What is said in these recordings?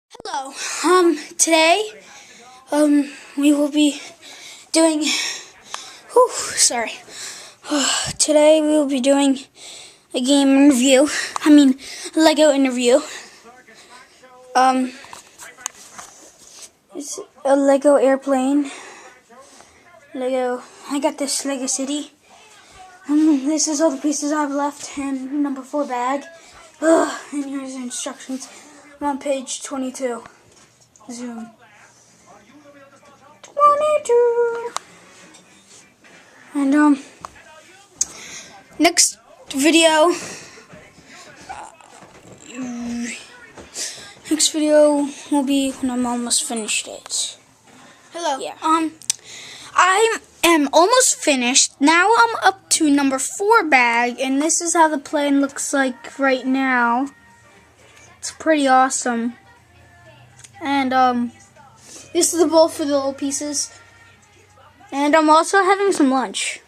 Hello. Today, we will be doing. Sorry. Today we will be doing a game review. A Lego interview. It's a Lego airplane. I got this Lego city. This is all the pieces I have left, and number 4 bag. And here's the instructions. I'm on page 22. Zoom. 22. And next video. Next video will be when I'm almost finished it. Hello. Yeah. I am almost finished. Now I'm up to number 4 bag, and this is how the plane looks like right now. It's pretty awesome. And this is the bowl for the little pieces. And I'm also having some lunch.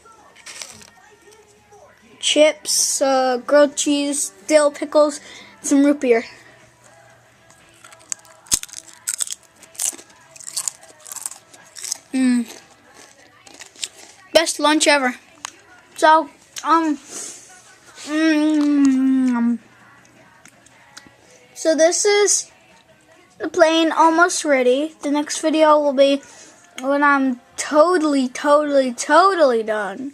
Chips, grilled cheese, dill pickles, some root beer. Best lunch ever. So, so this is the plane almost ready. The next video will be when I'm totally done.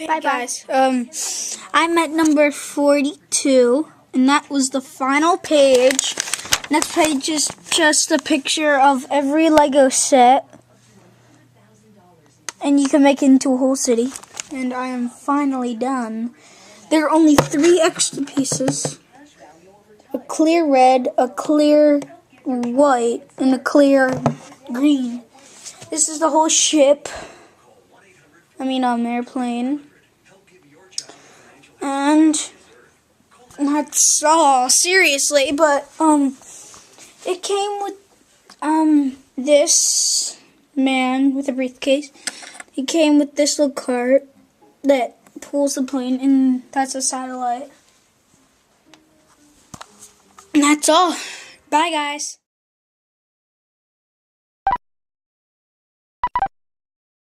Bye guys. I'm at number 42, and that was the final page. Next page is just a picture of every Lego set, and you can make it into a whole city. And I am finally done. There are only 3 extra pieces. A clear red, a clear white, and a clear green. This is the whole ship. Airplane. And that's all, seriously, but it came with this man with a briefcase. He came with this little cart that pulls the plane, and that's a satellite. And that's all. Bye, guys.